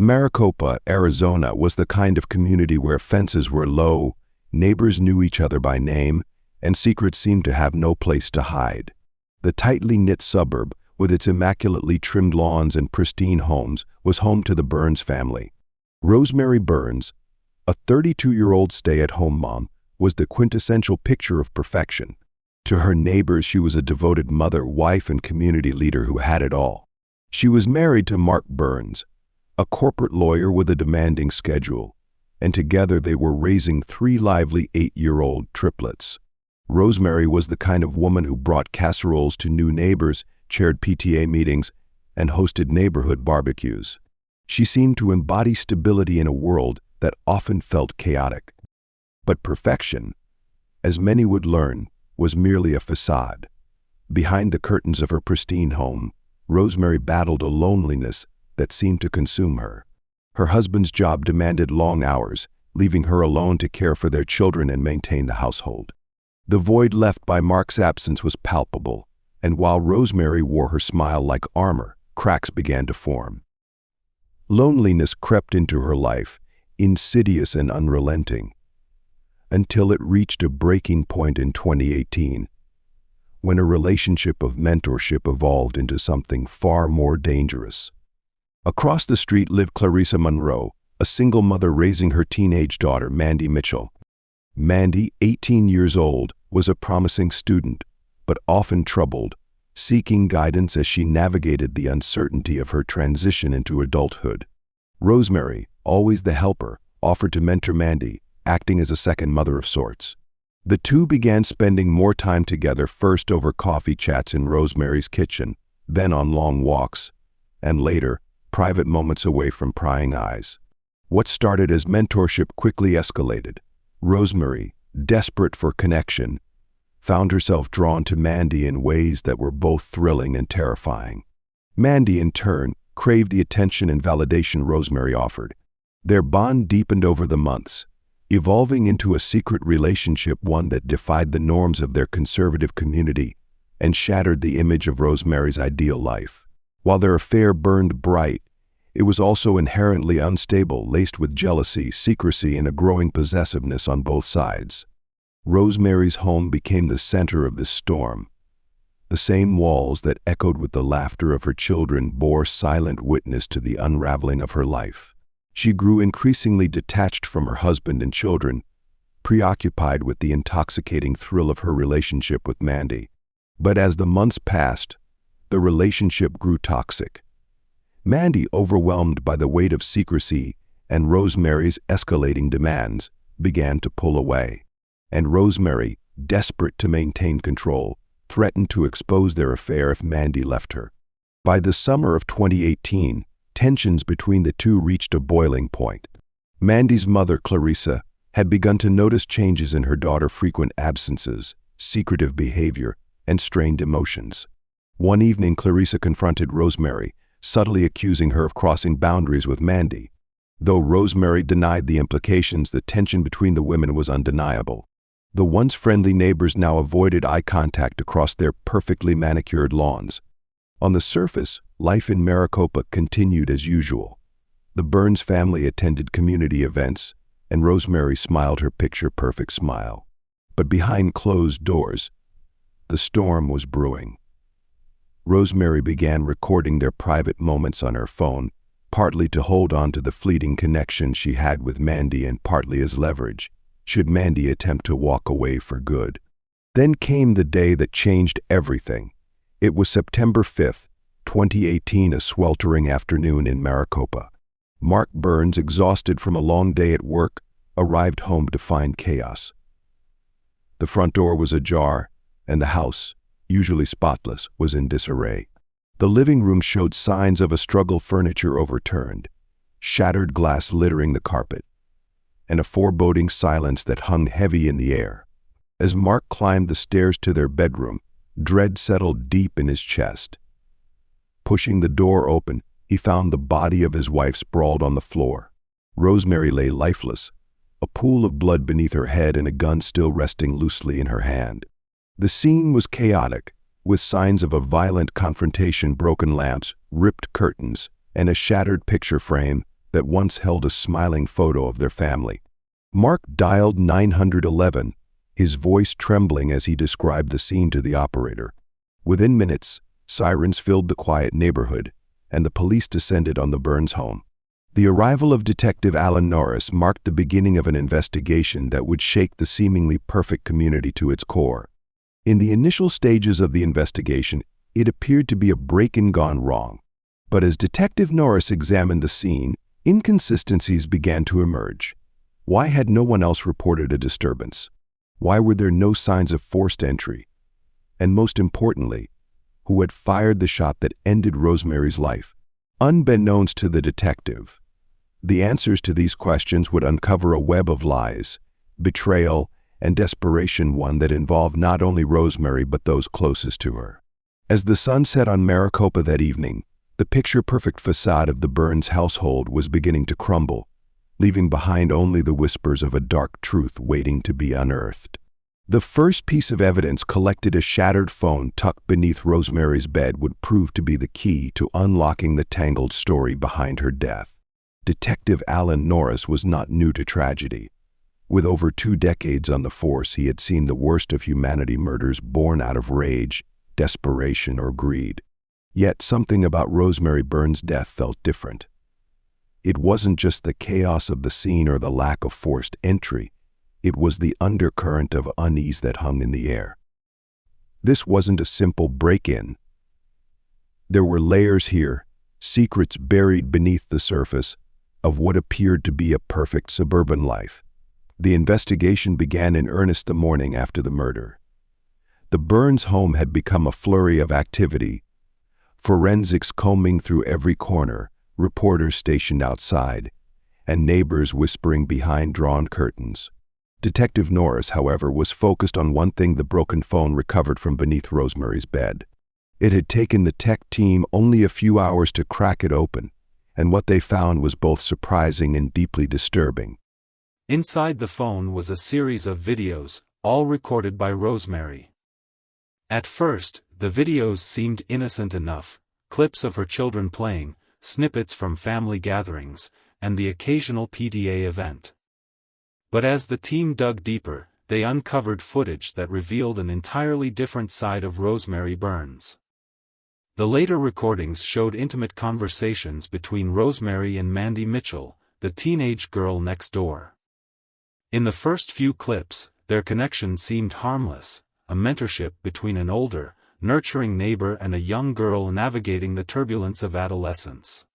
Maricopa, Arizona was the kind of community where fences were low, neighbors knew each other by name, and secrets seemed to have no place to hide. The tightly knit suburb, with its immaculately trimmed lawns and pristine homes, was home to the Burns family. Rosemary Burns, a 32-year-old stay-at-home mom, was the quintessential picture of perfection. To her neighbors, she was a devoted mother, wife, and community leader who had it all. She was married to Mark Burns, a corporate lawyer with a demanding schedule, and together they were raising 3 lively 8-year-old triplets. Rosemary was the kind of woman who brought casseroles to new neighbors, chaired PTA meetings, and hosted neighborhood barbecues. She seemed to embody stability in a world that often felt chaotic. But perfection, as many would learn, was merely a facade. Behind the curtains of her pristine home, Rosemary battled a loneliness that seemed to consume her. Her husband's job demanded long hours, leaving her alone to care for their children and maintain the household. The void left by Mark's absence was palpable, and while Rosemary wore her smile like armor, cracks began to form. Loneliness crept into her life, insidious and unrelenting, until it reached a breaking point in 2018, when a relationship of mentorship evolved into something far more dangerous. Across the street lived Clarissa Monroe, a single mother raising her teenage daughter, Mandy Mitchell. Mandy, 18 years old, was a promising student, but often troubled, seeking guidance as she navigated the uncertainty of her transition into adulthood. Rosemary, always the helper, offered to mentor Mandy, acting as a second mother of sorts. The two began spending more time together, first over coffee chats in Rosemary's kitchen, then on long walks, and later, private moments away from prying eyes. What started as mentorship quickly escalated. Rosemary, desperate for connection, found herself drawn to Mandy in ways that were both thrilling and terrifying. Mandy, in turn, craved the attention and validation Rosemary offered. Their bond deepened over the months, evolving into a secret relationship, one that defied the norms of their conservative community and shattered the image of Rosemary's ideal life. While their affair burned bright, it was also inherently unstable, laced with jealousy, secrecy, and a growing possessiveness on both sides. Rosemary's home became the center of this storm. The same walls that echoed with the laughter of her children bore silent witness to the unraveling of her life. She grew increasingly detached from her husband and children, preoccupied with the intoxicating thrill of her relationship with Mandy. But as the months passed, the relationship grew toxic. Mandy, overwhelmed by the weight of secrecy and Rosemary's escalating demands, began to pull away. And Rosemary, desperate to maintain control, threatened to expose their affair if Mandy left her. By the summer of 2018, tensions between the two reached a boiling point. Mandy's mother, Clarissa, had begun to notice changes in her daughter's frequent absences, secretive behavior, and strained emotions. One evening, Clarissa confronted Rosemary, subtly accusing her of crossing boundaries with Mandy. Though Rosemary denied the implications, the tension between the women was undeniable. The once friendly neighbors now avoided eye contact across their perfectly manicured lawns. On the surface, life in Maricopa continued as usual. The Burns family attended community events, and Rosemary smiled her picture-perfect smile. But behind closed doors, the storm was brewing. Rosemary began recording their private moments on her phone, partly to hold on to the fleeting connection she had with Mandy and partly as leverage, should Mandy attempt to walk away for good. Then came the day that changed everything. It was September 5th, 2018, a sweltering afternoon in Maricopa. Mark Burns, exhausted from a long day at work, arrived home to find chaos. The front door was ajar, and the house, usually spotless, was in disarray. The living room showed signs of a struggle: furniture overturned, shattered glass littering the carpet, and a foreboding silence that hung heavy in the air. As Mark climbed the stairs to their bedroom, dread settled deep in his chest. Pushing the door open, he found the body of his wife sprawled on the floor. Rosemary lay lifeless, a pool of blood beneath her head and a gun still resting loosely in her hand. The scene was chaotic, with signs of a violent confrontation: broken lamps, ripped curtains, and a shattered picture frame that once held a smiling photo of their family. Mark dialed 911, his voice trembling as he described the scene to the operator. Within minutes, sirens filled the quiet neighborhood, and the police descended on the Burns home. The arrival of Detective Alan Norris marked the beginning of an investigation that would shake the seemingly perfect community to its core. In the initial stages of the investigation, it appeared to be a break-in gone wrong. But as Detective Norris examined the scene, inconsistencies began to emerge. Why had no one else reported a disturbance? Why were there no signs of forced entry? And most importantly, who had fired the shot that ended Rosemary's life? Unbeknownst to the detective, the answers to these questions would uncover a web of lies, betrayal, and desperation, one that involved not only Rosemary but those closest to her. As the sun set on Maricopa that evening, the picture-perfect facade of the Burns household was beginning to crumble, leaving behind only the whispers of a dark truth waiting to be unearthed. The first piece of evidence, collected, a shattered phone tucked beneath Rosemary's bed, would prove to be the key to unlocking the tangled story behind her death. Detective Alan Norris was not new to tragedy. With over 2 decades on the force, he had seen the worst of humanity, murders born out of rage, desperation, or greed. Yet something about Rosemary Burns' death felt different. It wasn't just the chaos of the scene or the lack of forced entry. It was the undercurrent of unease that hung in the air. This wasn't a simple break-in. There were layers here, secrets buried beneath the surface of what appeared to be a perfect suburban life. The investigation began in earnest the morning after the murder. The Burns home had become a flurry of activity, forensics combing through every corner, reporters stationed outside, and neighbors whispering behind drawn curtains. Detective Norris, however, was focused on one thing: the broken phone recovered from beneath Rosemary's bed. It had taken the tech team only a few hours to crack it open, and what they found was both surprising and deeply disturbing. Inside the phone was a series of videos, all recorded by Rosemary. At first, the videos seemed innocent enough: clips of her children playing, snippets from family gatherings, and the occasional PTA event. But as the team dug deeper, they uncovered footage that revealed an entirely different side of Rosemary Burns. The later recordings showed intimate conversations between Rosemary and Mandy Mitchell, the teenage girl next door. In the first few clips, their connection seemed harmless, a mentorship between an older, nurturing neighbor and a young girl navigating the turbulence of adolescence.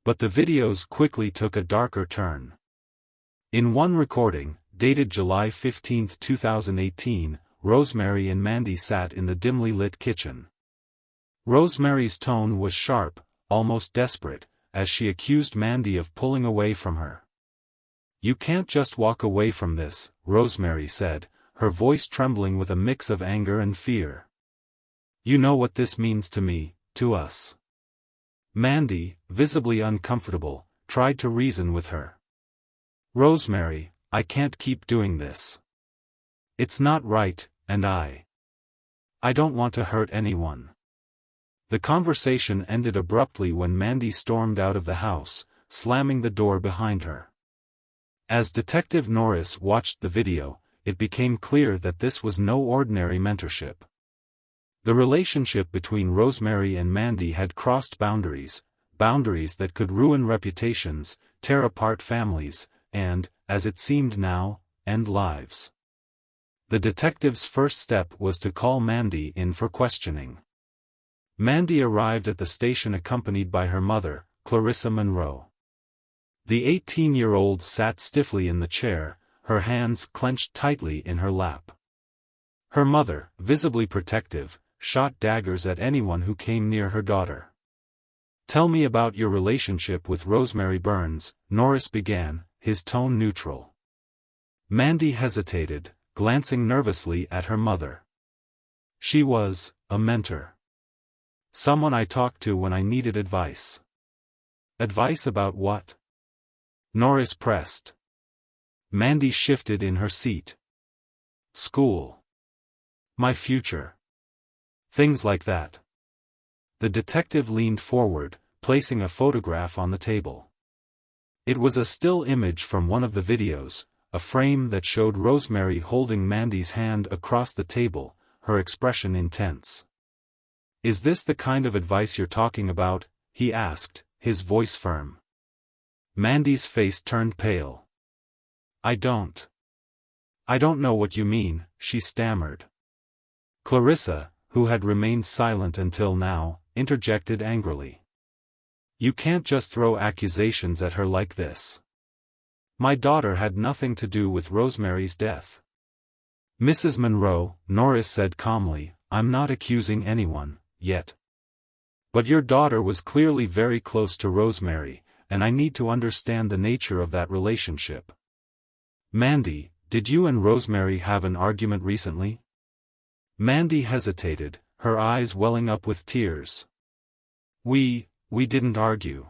But the videos quickly took a darker turn. In one recording, dated July 15, 2018, Rosemary and Mandy sat in the dimly lit kitchen. Rosemary's tone was sharp, almost desperate, as she accused Mandy of pulling away from her. "You can't just walk away from this," Rosemary said, her voice trembling with a mix of anger and fear. "You know what this means to me, to us." Mandy, visibly uncomfortable, tried to reason with her. "Rosemary, I can't keep doing this. It's not right, and I don't want to hurt anyone." The conversation ended abruptly when Mandy stormed out of the house, slamming the door behind her. As Detective Norris watched the video, it became clear that this was no ordinary mentorship. The relationship between Rosemary and Mandy had crossed boundaries that could ruin reputations, tear apart families, and, as it seemed now, end lives. The detective's first step was to call Mandy in for questioning. Mandy arrived at the station accompanied by her mother, Clarissa Monroe. The 18-year-old sat stiffly in the chair, her hands clenched tightly in her lap. Her mother, visibly protective, shot daggers at anyone who came near her daughter. "Tell me about your relationship with Rosemary Burns," Norris began, his tone neutral. Mandy hesitated, glancing nervously at her mother. "She was a mentor. Someone I talked to when I needed advice." "Advice about what?" Norris pressed. Mandy shifted in her seat. "School. My future. Things like that." The detective leaned forward, placing a photograph on the table. It was a still image from one of the videos, a frame that showed Rosemary holding Mandy's hand across the table, her expression intense. "Is this the kind of advice you're talking about?" he asked, his voice firm. Mandy's face turned pale. I don't know what you mean," she stammered. Clarissa, who had remained silent until now, interjected angrily. "You can't just throw accusations at her like this. My daughter had nothing to do with Rosemary's death." "Mrs. Monroe," Norris said calmly, "I'm not accusing anyone, yet. But your daughter was clearly very close to Rosemary, and I need to understand the nature of that relationship. Mandy, did you and Rosemary have an argument recently?" Mandy hesitated, her eyes welling up with tears. We didn't argue.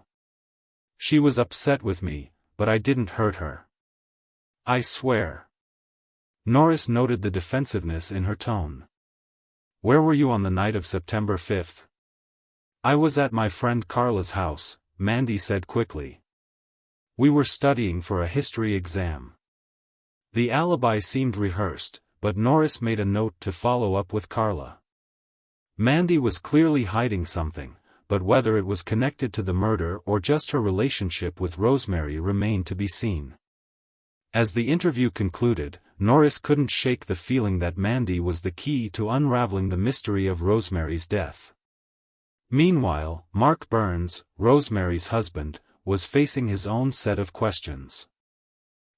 She was upset with me, but I didn't hurt her. I swear." Norris noted the defensiveness in her tone. "Where were you on the night of September 5th? "I was at my friend Carla's house," Mandy said quickly. "We were studying for a history exam." The alibi seemed rehearsed, but Norris made a note to follow up with Carla. Mandy was clearly hiding something, but whether it was connected to the murder or just her relationship with Rosemary remained to be seen. As the interview concluded, Norris couldn't shake the feeling that Mandy was the key to unraveling the mystery of Rosemary's death. Meanwhile, Mark Burns, Rosemary's husband, was facing his own set of questions.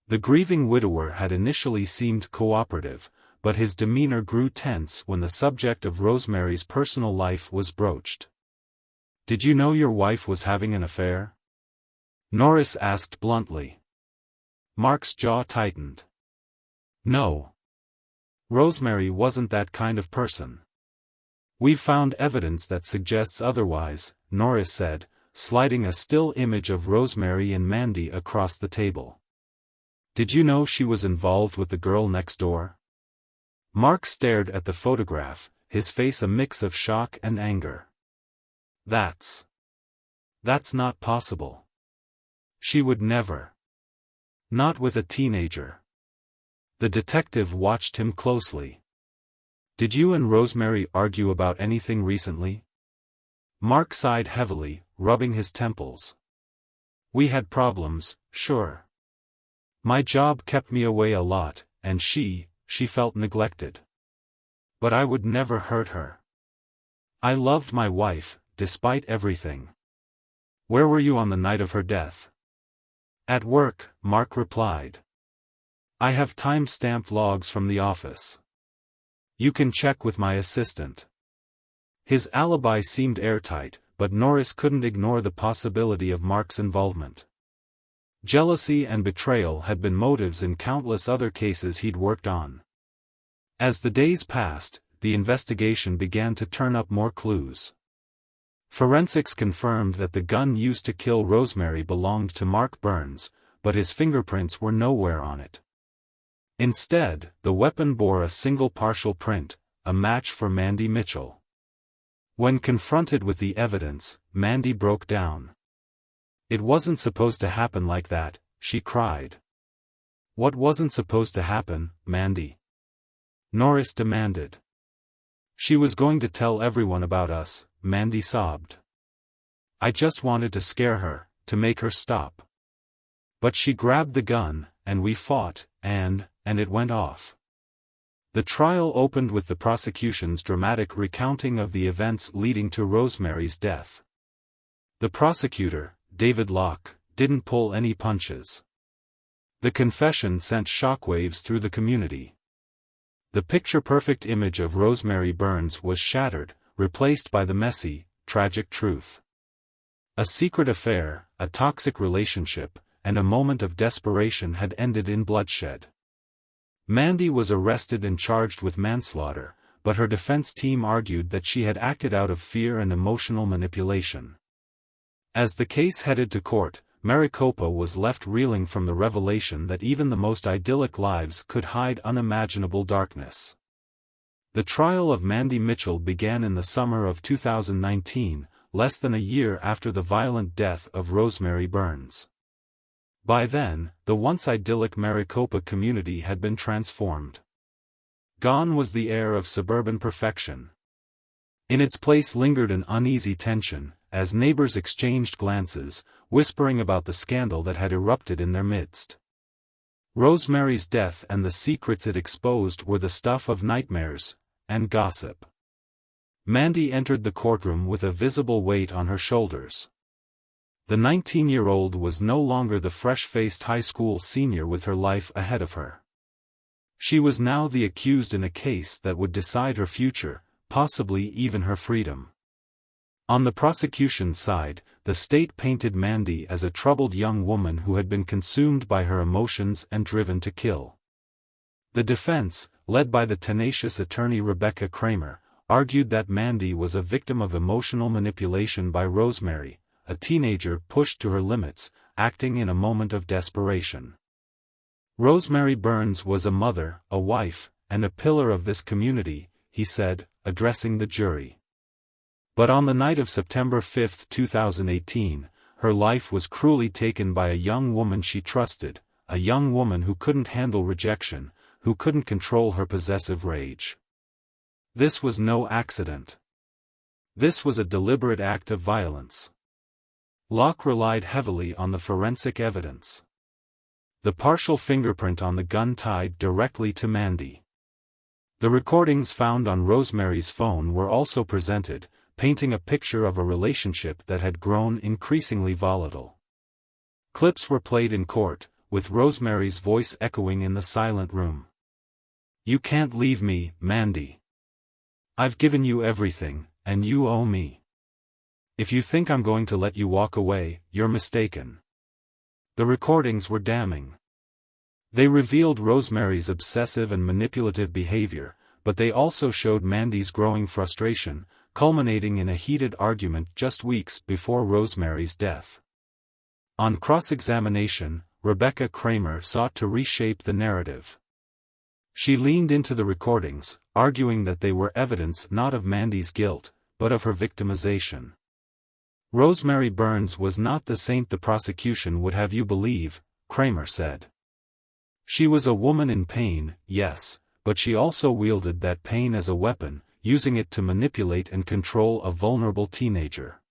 The grieving widower had initially seemed cooperative, but his demeanor grew tense when the subject of Rosemary's personal life was broached. "Did you know your wife was having an affair?" Norris asked bluntly. Mark's jaw tightened. "No. Rosemary wasn't that kind of person." "We've found evidence that suggests otherwise," Norris said, sliding a still image of Rosemary and Mandy across the table. "Did you know she was involved with the girl next door?" Mark stared at the photograph, his face a mix of shock and anger. That's not possible. She would never. Not with a teenager." The detective watched him closely. "Did you and Rosemary argue about anything recently?" Mark sighed heavily, rubbing his temples. "We had problems, sure. My job kept me away a lot, and she felt neglected. But I would never hurt her. I loved my wife, despite everything." "Where were you on the night of her death?" "At work," Mark replied. "I have time-stamped logs from the office. You can check with my assistant." His alibi seemed airtight, but Norris couldn't ignore the possibility of Mark's involvement. Jealousy and betrayal had been motives in countless other cases he'd worked on. As the days passed, the investigation began to turn up more clues. Forensics confirmed that the gun used to kill Rosemary belonged to Mark Burns, but his fingerprints were nowhere on it. Instead, the weapon bore a single partial print, a match for Mandy Mitchell. When confronted with the evidence, Mandy broke down. "It wasn't supposed to happen like that," she cried. "What wasn't supposed to happen, Mandy?" Norris demanded. "She was going to tell everyone about us," Mandy sobbed. "I just wanted to scare her, to make her stop. But she grabbed the gun, and we fought, and it went off." The trial opened with the prosecution's dramatic recounting of the events leading to Rosemary's death. The prosecutor, David Locke, didn't pull any punches. The confession sent shockwaves through the community. The picture-perfect image of Rosemary Burns was shattered, replaced by the messy, tragic truth. A secret affair, a toxic relationship, and a moment of desperation had ended in bloodshed. Mandy was arrested and charged with manslaughter, but her defense team argued that she had acted out of fear and emotional manipulation. As the case headed to court, Maricopa was left reeling from the revelation that even the most idyllic lives could hide unimaginable darkness. The trial of Mandy Mitchell began in the summer of 2019, less than a year after the violent death of Rosemary Burns. By then, the once idyllic Maricopa community had been transformed. Gone was the air of suburban perfection. In its place lingered an uneasy tension, as neighbors exchanged glances, whispering about the scandal that had erupted in their midst. Rosemary's death and the secrets it exposed were the stuff of nightmares and gossip. Mandy entered the courtroom with a visible weight on her shoulders. The 19-year-old was no longer the fresh-faced high school senior with her life ahead of her. She was now the accused in a case that would decide her future, possibly even her freedom. On the prosecution's side, the state painted Mandy as a troubled young woman who had been consumed by her emotions and driven to kill. The defense, led by the tenacious attorney Rebecca Kramer, argued that Mandy was a victim of emotional manipulation by Rosemary, a teenager pushed to her limits, acting in a moment of desperation. Rosemary Burns was a mother, a wife, and a pillar of this community, he said, addressing the jury. But on the night of September 5, 2018, her life was cruelly taken by a young woman she trusted, a young woman who couldn't handle rejection, who couldn't control her possessive rage. This was no accident. This was a deliberate act of violence. Locke relied heavily on the forensic evidence. The partial fingerprint on the gun tied directly to Mandy. The recordings found on Rosemary's phone were also presented, painting a picture of a relationship that had grown increasingly volatile. Clips were played in court, with Rosemary's voice echoing in the silent room. "You can't leave me, Mandy. I've given you everything, and you owe me. If you think I'm going to let you walk away, you're mistaken." The recordings were damning. They revealed Rosemary's obsessive and manipulative behavior, but they also showed Mandy's growing frustration, culminating in a heated argument just weeks before Rosemary's death. On cross-examination, Rebecca Kramer sought to reshape the narrative. She leaned into the recordings, arguing that they were evidence not of Mandy's guilt, but of her victimization. Rosemary Burns was not the saint the prosecution would have you believe, Kramer said. She was a woman in pain, yes, but she also wielded that pain as a weapon, using it to manipulate and control a vulnerable teenager.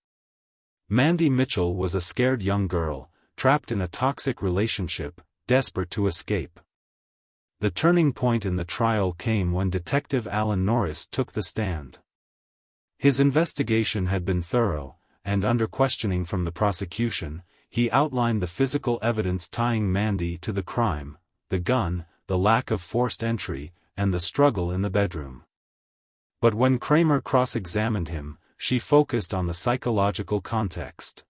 Mandy Mitchell was a scared young girl, trapped in a toxic relationship, desperate to escape. The turning point in the trial came when Detective Alan Norris took the stand. His investigation had been thorough, and under questioning from the prosecution, he outlined the physical evidence tying Mandy to the crime, the gun, the lack of forced entry, and the struggle in the bedroom. But when Kramer cross-examined him, she focused on the psychological context.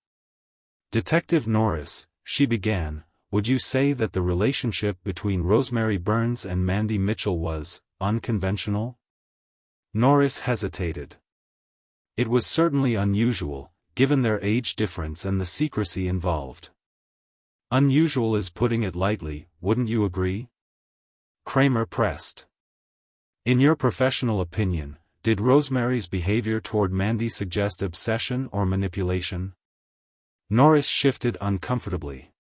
"Detective Norris," she began, "would you say that the relationship between Rosemary Burns and Mandy Mitchell was unconventional?" Norris hesitated. It was certainly unusual, given their age difference and the secrecy involved. Unusual is putting it lightly, wouldn't you agree? Kramer pressed. In your professional opinion, did Rosemary's behavior toward Mandy suggest obsession or manipulation? Norris shifted uncomfortably.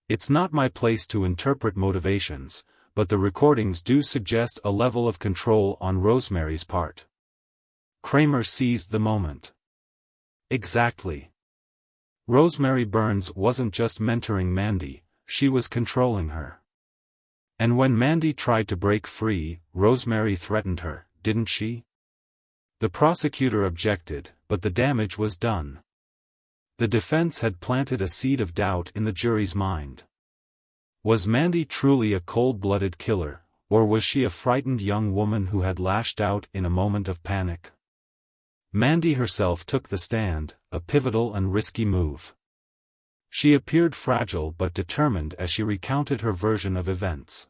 It's not my place to interpret motivations, but the recordings do suggest a level of control on Rosemary's part. Kramer seized the moment. Exactly. Rosemary Burns wasn't just mentoring Mandy, she was controlling her. And when Mandy tried to break free, Rosemary threatened her, didn't she? The prosecutor objected, but the damage was done. The defense had planted a seed of doubt in the jury's mind. Was Mandy truly a cold-blooded killer, or was she a frightened young woman who had lashed out in a moment of panic? Mandy herself took the stand, a pivotal and risky move. She appeared fragile but determined as she recounted her version of events.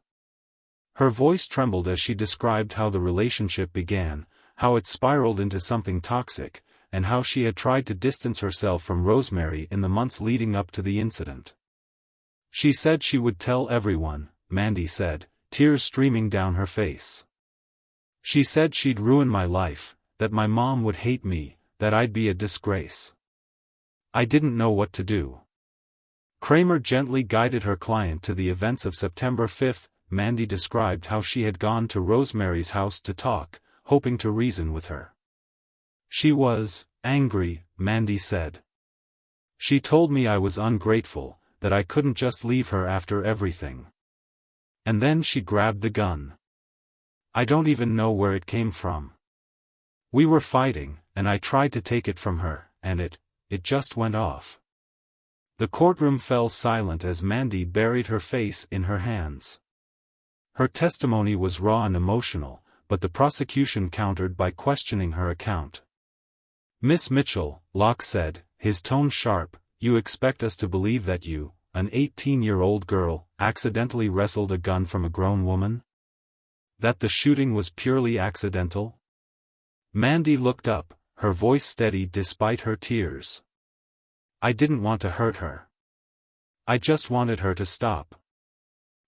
Her voice trembled as she described how the relationship began, how it spiraled into something toxic, and how she had tried to distance herself from Rosemary in the months leading up to the incident. She said she would tell everyone, Mandy said, tears streaming down her face. She said she'd ruin my life, that my mom would hate me, that I'd be a disgrace. I didn't know what to do. Kramer gently guided her client to the events of September 5. Mandy described how she had gone to Rosemary's house to talk, hoping to reason with her. She was angry, Mandy said. She told me I was ungrateful, that I couldn't just leave her after everything. And then she grabbed the gun. I don't even know where it came from. We were fighting, and I tried to take it from her, and it just went off. The courtroom fell silent as Mandy buried her face in her hands. Her testimony was raw and emotional, but the prosecution countered by questioning her account. Miss Mitchell, Locke said, his tone sharp, you expect us to believe that you, an 18-year-old girl, accidentally wrestled a gun from a grown woman? That the shooting was purely accidental? Mandy looked up, her voice steady despite her tears. I didn't want to hurt her. I just wanted her to stop.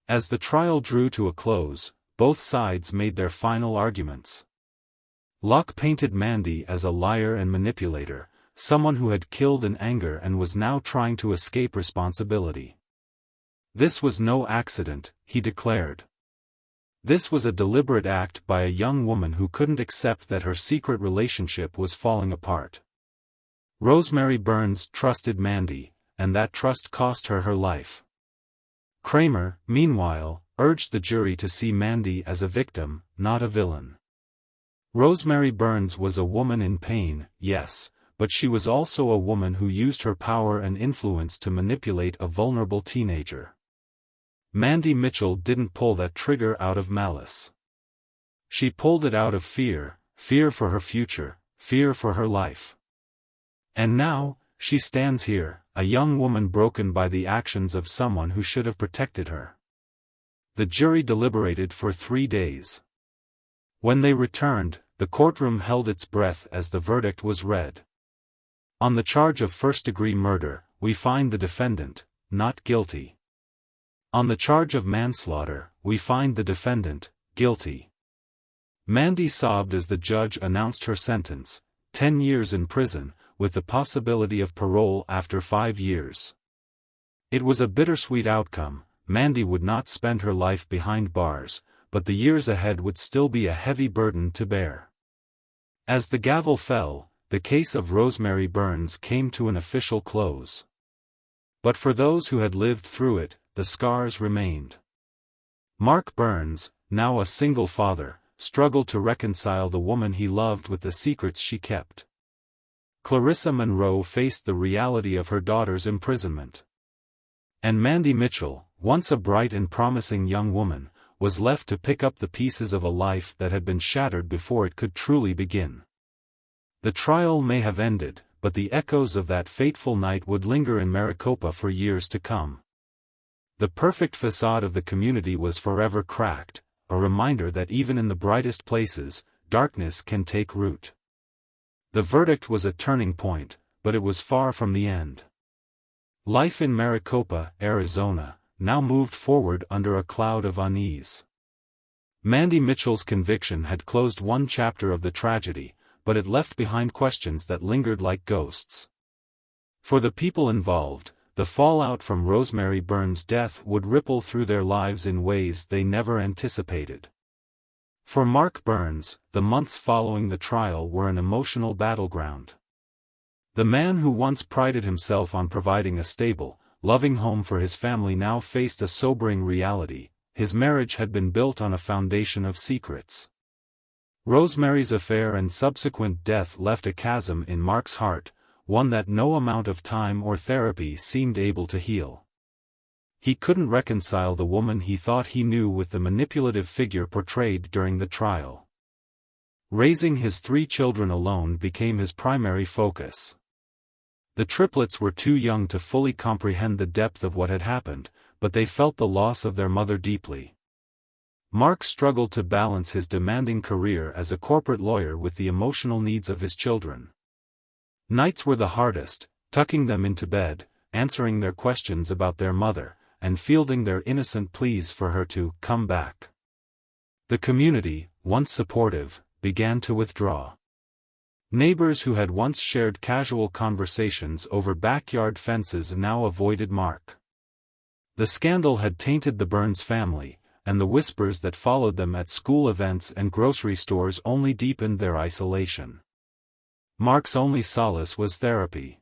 As the trial drew to a close, both sides made their final arguments. Locke painted Mandy as a liar and manipulator, someone who had killed in anger and was now trying to escape responsibility. This was no accident, he declared. This was a deliberate act by a young woman who couldn't accept that her secret relationship was falling apart. Rosemary Burns trusted Mandy, and that trust cost her her life. Kramer, meanwhile, urged the jury to see Mandy as a victim, not a villain. Rosemary Burns was a woman in pain, yes, but she was also a woman who used her power and influence to manipulate a vulnerable teenager. Mandy Mitchell didn't pull that trigger out of malice. She pulled it out of fear, fear for her future, fear for her life. And now, she stands here, a young woman broken by the actions of someone who should have protected her. The jury deliberated for 3 days. When they returned, the courtroom held its breath as the verdict was read. On the charge of first-degree murder, we find the defendant not guilty. On the charge of manslaughter, we find the defendant guilty. Mandy sobbed as the judge announced her sentence, 10 years in prison, with the possibility of parole after 5 years. It was a bittersweet outcome. Mandy would not spend her life behind bars, but the years ahead would still be a heavy burden to bear. As the gavel fell, the case of Rosemary Burns came to an official close. But for those who had lived through it, the scars remained. Mark Burns, now a single father, struggled to reconcile the woman he loved with the secrets she kept. Clarissa Monroe faced the reality of her daughter's imprisonment. And Mandy Mitchell, once a bright and promising young woman, was left to pick up the pieces of a life that had been shattered before it could truly begin. The trial may have ended, but the echoes of that fateful night would linger in Maricopa for years to come. The perfect facade of the community was forever cracked, a reminder that even in the brightest places, darkness can take root. The verdict was a turning point, but it was far from the end. Life in Maricopa, Arizona, now moved forward under a cloud of unease. Mandy Mitchell's conviction had closed one chapter of the tragedy, but it left behind questions that lingered like ghosts. For the people involved, the fallout from Rosemary Burns' death would ripple through their lives in ways they never anticipated. For Mark Burns, the months following the trial were an emotional battleground. The man who once prided himself on providing a stable, loving home for his family now faced a sobering reality. His marriage had been built on a foundation of secrets. Rosemary's affair and subsequent death left a chasm in Mark's heart, one that no amount of time or therapy seemed able to heal. He couldn't reconcile the woman he thought he knew with the manipulative figure portrayed during the trial. Raising his 3 children alone became his primary focus. The triplets were too young to fully comprehend the depth of what had happened, but they felt the loss of their mother deeply. Mark struggled to balance his demanding career as a corporate lawyer with the emotional needs of his children. Nights were the hardest, tucking them into bed, answering their questions about their mother, and fielding their innocent pleas for her to come back. The community, once supportive, began to withdraw. Neighbors who had once shared casual conversations over backyard fences now avoided Mark. The scandal had tainted the Burns family, and the whispers that followed them at school events and grocery stores only deepened their isolation. Mark's only solace was therapy.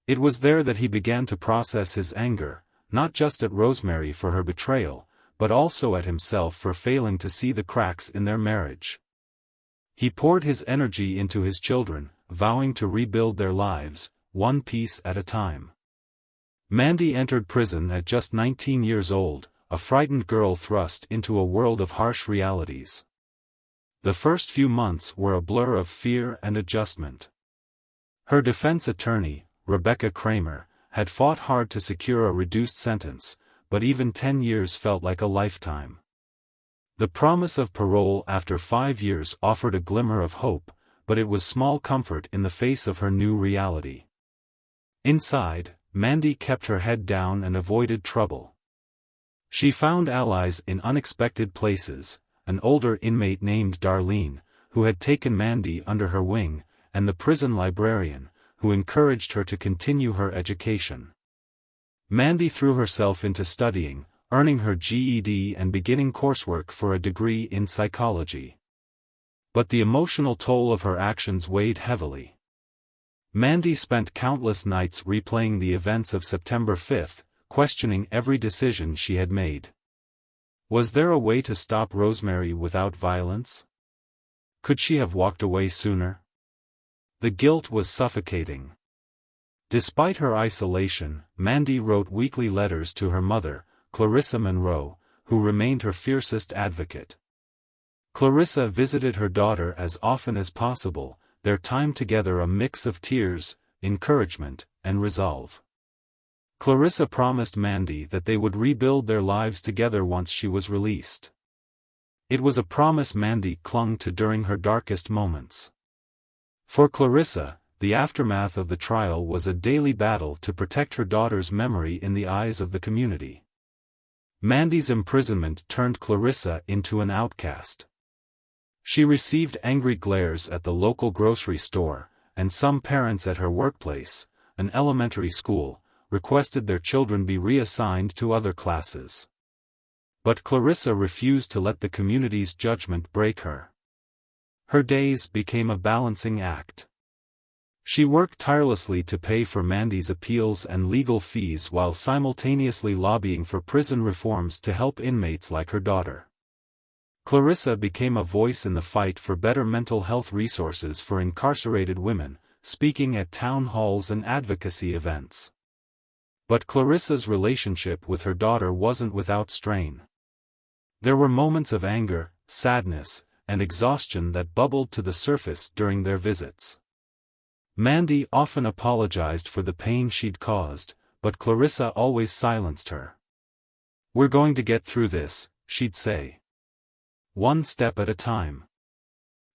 It was there that he began to process his anger, not just at Rosemary for her betrayal, but also at himself for failing to see the cracks in their marriage. He poured his energy into his children, vowing to rebuild their lives, one piece at a time. Mandy entered prison at just 19 years old, a frightened girl thrust into a world of harsh realities. The first few months were a blur of fear and adjustment. Her defense attorney, Rebecca Kramer, had fought hard to secure a reduced sentence, but even 10 years felt like a lifetime. The promise of parole after 5 years offered a glimmer of hope, but it was small comfort in the face of her new reality. Inside, Mandy kept her head down and avoided trouble. She found allies in unexpected places, an older inmate named Darlene, who had taken Mandy under her wing, and the prison librarian, who encouraged her to continue her education. Mandy threw herself into studying, earning her GED and beginning coursework for a degree in psychology. But the emotional toll of her actions weighed heavily. Mandy spent countless nights replaying the events of September 5, questioning every decision she had made. Was there a way to stop Rosemary without violence? Could she have walked away sooner? The guilt was suffocating. Despite her isolation, Mandy wrote weekly letters to her mother, Clarissa Monroe, who remained her fiercest advocate. Clarissa visited her daughter as often as possible, their time together a mix of tears, encouragement, and resolve. Clarissa promised Mandy that they would rebuild their lives together once she was released. It was a promise Mandy clung to during her darkest moments. For Clarissa, the aftermath of the trial was a daily battle to protect her daughter's memory in the eyes of the community. Mandy's imprisonment turned Clarissa into an outcast. She received angry glares at the local grocery store, and some parents at her workplace, an elementary school, requested their children be reassigned to other classes. But Clarissa refused to let the community's judgment break her. Her days became a balancing act. She worked tirelessly to pay for Mandy's appeals and legal fees while simultaneously lobbying for prison reforms to help inmates like her daughter. Clarissa became a voice in the fight for better mental health resources for incarcerated women, speaking at town halls and advocacy events. But Clarissa's relationship with her daughter wasn't without strain. There were moments of anger, sadness, and exhaustion that bubbled to the surface during their visits. Mandy often apologized for the pain she'd caused, but Clarissa always silenced her. "We're going to get through this," she'd say. One step at a time.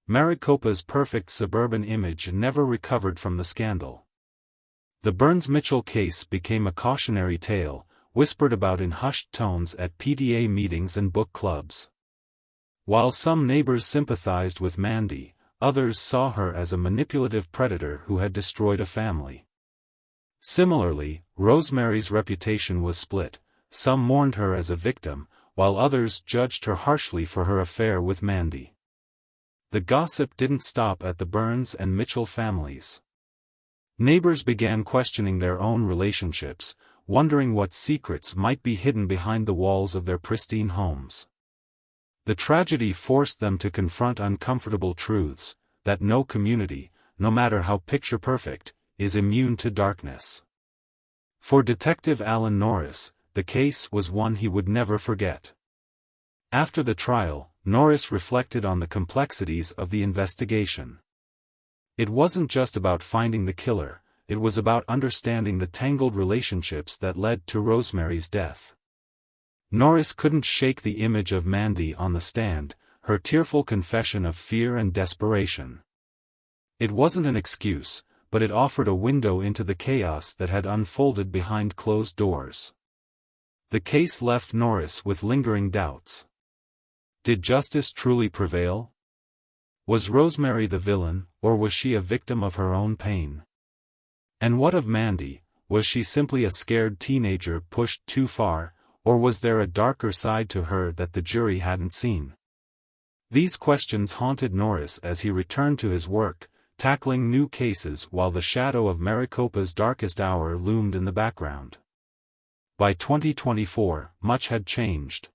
Maricopa's perfect suburban image never recovered from the scandal. The Burns-Mitchell case became a cautionary tale, whispered about in hushed tones at PTA meetings and book clubs. While some neighbors sympathized with Mandy, others saw her as a manipulative predator who had destroyed a family. Similarly, Rosemary's reputation was split. Some mourned her as a victim, while others judged her harshly for her affair with Mandy. The gossip didn't stop at the Burns and Mitchell families. Neighbors began questioning their own relationships, wondering what secrets might be hidden behind the walls of their pristine homes. The tragedy forced them to confront uncomfortable truths, that no community, no matter how picture-perfect, is immune to darkness. For Detective Alan Norris, the case was one he would never forget. After the trial, Norris reflected on the complexities of the investigation. It wasn't just about finding the killer, it was about understanding the tangled relationships that led to Rosemary's death. Norris couldn't shake the image of Mandy on the stand, her tearful confession of fear and desperation. It wasn't an excuse, but it offered a window into the chaos that had unfolded behind closed doors. The case left Norris with lingering doubts. Did justice truly prevail? Was Rosemary the villain, or was she a victim of her own pain? And what of Mandy, Was she simply a scared teenager pushed too far, or was there a darker side to her that the jury hadn't seen? These questions haunted Norris as he returned to his work, tackling new cases while the shadow of Maricopa's darkest hour loomed in the background. By 2024, much had changed.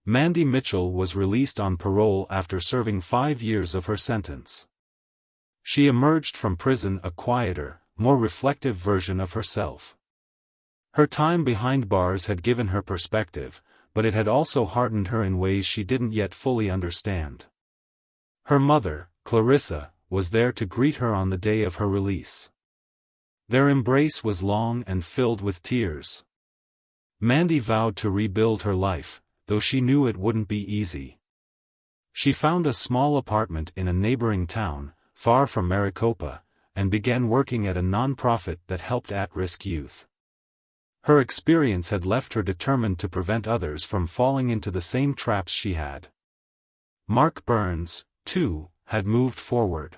Mandy Mitchell was released on parole after serving 5 years of her sentence. She emerged from prison a quieter, more reflective version of herself. Her time behind bars had given her perspective, but it had also hardened her in ways she didn't yet fully understand. Her mother, Clarissa, was there to greet her on the day of her release. Their embrace was long and filled with tears. Mandy vowed to rebuild her life, though she knew it wouldn't be easy. She found a small apartment in a neighboring town, far from Maricopa, and began working at a nonprofit that helped at-risk youth. Her experience had left her determined to prevent others from falling into the same traps she had. Mark Burns, too, had moved forward.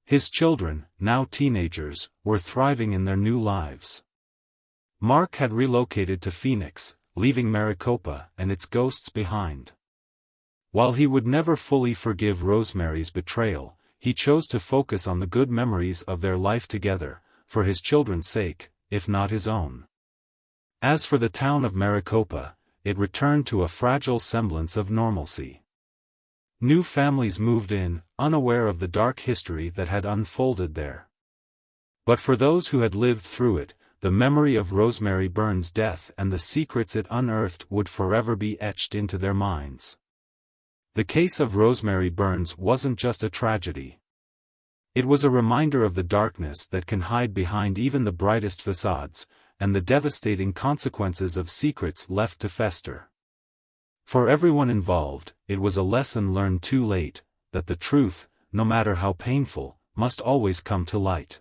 His children, now teenagers, were thriving in their new lives. Mark had relocated to Phoenix, leaving Maricopa and its ghosts behind. While he would never fully forgive Rosemary's betrayal, he chose to focus on the good memories of their life together, for his children's sake, if not his own. As for the town of Maricopa, it returned to a fragile semblance of normalcy. New families moved in, unaware of the dark history that had unfolded there. But for those who had lived through it, the memory of Rosemary Burns' death and the secrets it unearthed would forever be etched into their minds. The case of Rosemary Burns wasn't just a tragedy. It was a reminder of the darkness that can hide behind even the brightest facades, and the devastating consequences of secrets left to fester. For everyone involved, it was a lesson learned too late, that the truth, no matter how painful, must always come to light.